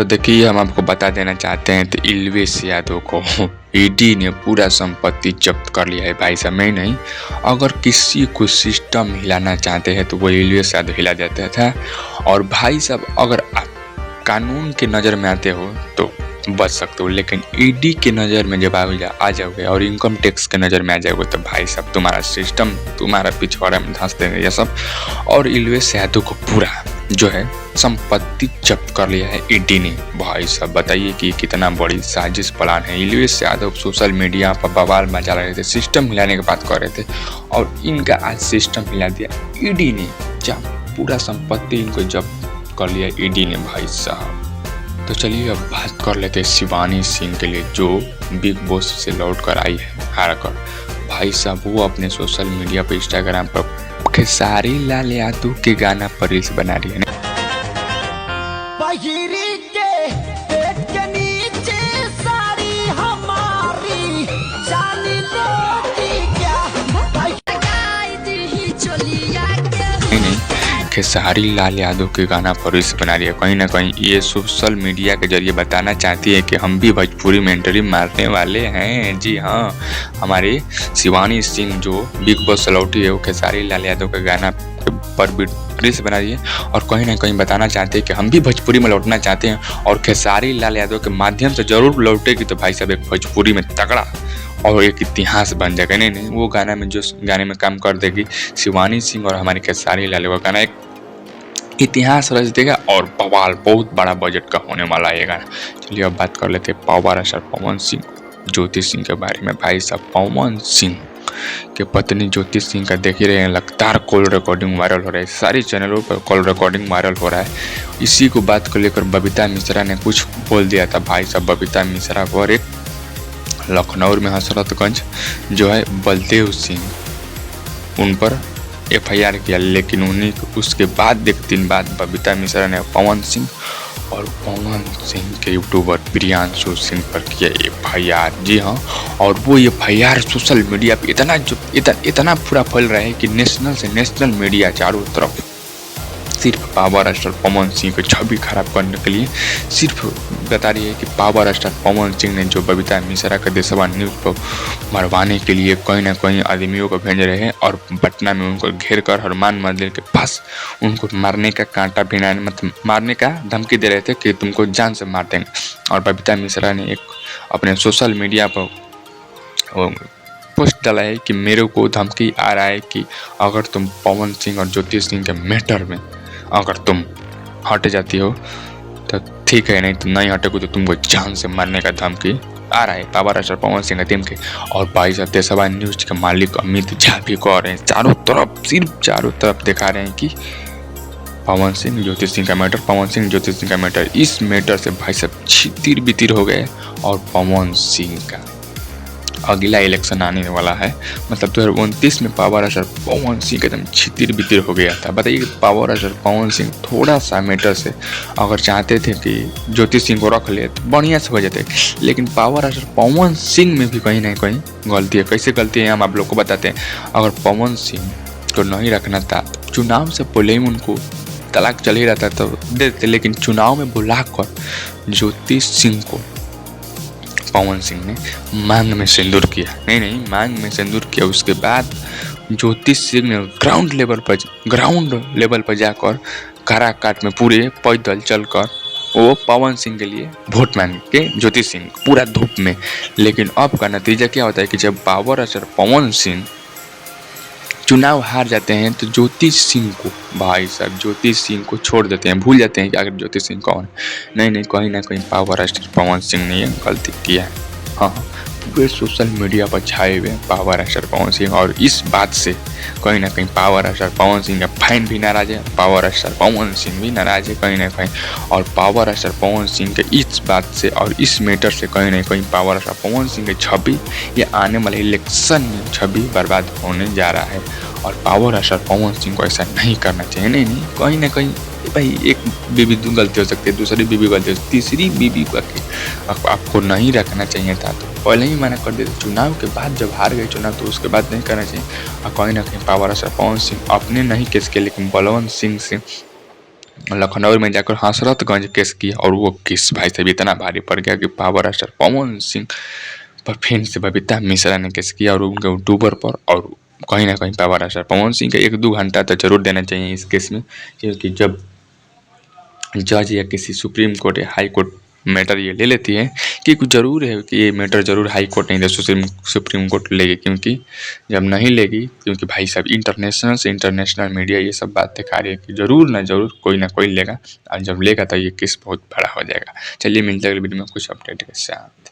तो देखिए, हम आपको बता देना चाहते हैं तो इल्वेश यादव को ईडी ने पूरा संपत्ति जब्त कर लिया है भाई साहब। मैं नहीं, अगर किसी को सिस्टम हिलाना चाहते हैं तो वो इल्वेश यादव हिला देता था। और भाई साहब, अगर आप कानून के नज़र में आते हो तो बच सकते हो, लेकिन ईडी के नज़र में जब आ जाओगे और इनकम टैक्स के नज़र में आ जाओगे तो भाई साहब तुम्हारा सिस्टम तुम्हारा पिछवाड़ा में धंस देंगे ये सब। और इल्वेश यादव को पूरा जो है संपत्ति जब्त कर लिया है ईडी ने। भाई साहब बताइए कि कितना बड़ी साजिश प्लान है। इल्वेश यादव सोशल मीडिया पर बवाल मचा रहे थे, सिस्टम हिलाने की बात कर रहे थे और इनका आज सिस्टम हिला दिया ईडी ने, जब पूरा संपत्ति इनको जब्त कर लिया ईडी ने भाई साहब। तो चलिए अब बात कर लेते हैं शिवानी सिंह के लिए, जो बिग बॉस से लौट कर आई है हार कर। भाई साहब वो अपने सोशल मीडिया पर इंस्टाग्राम पर खेसारी लाल यादव के गाना पर रील्स बना रही है। खेसारी लाल यादव के गाना पर रील्स बना रही है। कहीं ना कहीं ये सोशल मीडिया के जरिए बताना चाहती है कि हम भी भोजपुरी में एंट्री मारने वाले हैं। जी हाँ, हमारी शिवानी सिंह जो बिग बॉस से लौटी है वो खेसारी लाल यादव के गाना पर भी रील्स बना रही है और कहीं ना कहीं बताना चाहते हैं कि हम भी भोजपुरी में लौटना चाहते हैं और खेसारी लाल यादव के माध्यम से जरूर लौटेगी तो भाई साहब एक भोजपुरी में तगड़ा और एक इतिहास बन जाएगा। नहीं, वो गाना में जो गाने में काम कर देगी शिवानी सिंह और हमारी खेसारी लाल का गाना एक इतिहास रच देगा और बवाल बहुत बड़ा बजट का होने वाला है ये गाना। चलिए अब बात कर लेते हैं पावर स्टार पवन सिंह ज्योति सिंह के बारे में। भाई साहब पवन सिंह के पत्नी ज्योति सिंह का देख ही रहे हैं, लगातार कॉल रिकॉर्डिंग वायरल हो रहा है, सारी चैनलों पर कॉल रिकॉर्डिंग वायरल हो रहा है। इसी को बात को लेकर बबीता मिश्रा ने कुछ बोल दिया था भाई साहब। बबीता मिश्रा पर एक लखनऊ में हसरतगंज जो है बलदेव सिंह उन पर FIR किया, लेकिन उन्हीं उसके बाद एक दिन बाद बबीता मिश्रा ने पवन सिंह और पवन सिंह के यूट्यूबर प्रियांशु सिंह पर किया FIR। जी हाँ, और वो FIR सोशल मीडिया पे इतना पूरा फैल रहा है कि नेशनल से नेशनल मीडिया चारों तरफ सिर्फ पावर स्टार पवन सिंह की छवि खराब करने के लिए सिर्फ बता रही है कि पावर स्टार पवन सिंह ने जो बबीता मिश्रा के देशवान न्यूज़ को मरवाने के लिए कहीं ना कहीं आदमियों को भेज रहे हैं और पटना में उनको घेर कर हनुमान मंदिर के पास उनको मारने का कांटा भिड़ाने मतलब मारने का धमकी दे रहे थे कि तुमको जान से मार देंगे। और बबीता मिश्रा ने एक अपने सोशल मीडिया पर पोस्ट डाला है कि मेरे को धमकी आ रहा है कि अगर तुम पवन सिंह और ज्योति सिंह के मैटर में अगर तुम हट जाती हो तो ठीक है, नहीं तो नहीं हटेगी तो तुमको जान से मारने का धमकी आ रहा है power star Pawan Singh team के। और भाई साहब देशवान न्यूज के मालिक अमित झा भी कह रहे हैं, चारों तरफ दिखा रहे हैं कि पवन सिंह ज्योति सिंह का मैटर, पवन सिंह ज्योति सिंह का मैटर। इस मैटर से भाई साहब छितिर बितिर हो गए और पवन सिंह का अगला इलेक्शन आने वाला है, मतलब 2029 में पावर स्टार पवन सिंह एकदम छितिर बितिर हो गया था। बताइए पावर स्टार पवन सिंह थोड़ा सा मैटर से अगर चाहते थे कि ज्योति सिंह को रख ले तो बढ़िया से हो जाते, लेकिन पावर स्टार पवन सिंह में भी कहीं ना कहीं गलती है। कैसे गलती है हम आप लोग को बताते हैं। अगर पवन सिंह को नहीं रखना था चुनाव से पहले ही उनको तलाक चल ही रहा था तो दे देते, लेकिन चुनाव में बुलाकर ज्योति सिंह को पवन सिंह ने मांग में सिंदूर किया। नहीं, मांग में सिंदूर किया। उसके बाद ज्योति सिंह ने ग्राउंड लेवल पर जाकर काराकाट में पूरे पैदल चलकर वो पवन सिंह के लिए वोट मांगे के ज्योति सिंह पूरा धूप में। लेकिन अब का नतीजा क्या होता है कि जब पावर स्टार पवन सिंह चुनाव हार जाते हैं तो ज्योति सिंह को भाई साहब ज्योति सिंह को छोड़ देते हैं, भूल जाते हैं कि आखिर ज्योति सिंह कौन है। नहीं, कहीं ना कहीं पावर स्टार पवन सिंह ने ये गलती किया है। हाँ, वे सोशल मीडिया पर छाए हुए पावर स्टार पवन सिंह और इस बात से कहीं ना कहीं पावर स्टार पवन सिंह का फैन भी नाराज है, पावर स्टार पवन सिंह भी नाराज है कहीं ना कहीं। और पावर स्टार पवन सिंह के इस बात से और इस मैटर से कहीं ना कहीं पावर स्टार पवन सिंह की छवि ये आने वाले इलेक्शन में छवि बर्बाद होने जा रहा है। और पावर स्टार पवन सिंह को ऐसा नहीं करना चाहिए। नहीं, कहीं ना कहीं भाई एक बीबी गलती हो सकती है, दूसरी बीबी गलती हो सकती है, तीसरी बीबी को आपको नहीं रखना चाहिए था तो पहले ही मना कर देते। चुनाव के बाद जब हार गए चुनाव तो उसके बाद नहीं करना चाहिए। और कहीं ना कहीं पावर स्टार पवन सिंह अपने नहीं केस के लेकिन बलवंत सिंह से लखनऊ में जाकर हसरतगंज केस किया और वो केस भाई साहब इतना भारी पड़ गया कि पावर स्टार पवन सिंह पर फिर से बबीता मिश्रा ने केस किया और उनके यूट्यूबर पर। और कहीं ना कहीं पावर स्टार पवन सिंह का 1-2 घंटा तो जरूर देना चाहिए इस केस में, क्योंकि जब जज या किसी सुप्रीम कोर्ट या हाई कोर्ट मैटर ये ले लेती है कि कुछ ज़रूर है कि ये मैटर ज़रूर हाई कोर्ट नहीं तो सुप्रीम कोर्ट लेगी, क्योंकि जब नहीं लेगी, क्योंकि भाई साहब इंटरनेशनल से इंटरनेशनल मीडिया ये सब बात दिखा रही है कि ज़रूर ना ज़रूर कोई ना कोई लेगा, और जब लेगा तो ये केस बहुत बड़ा हो जाएगा। चलिए मिलते हैं अगले वीडियो में कुछ अपडेट के साथ।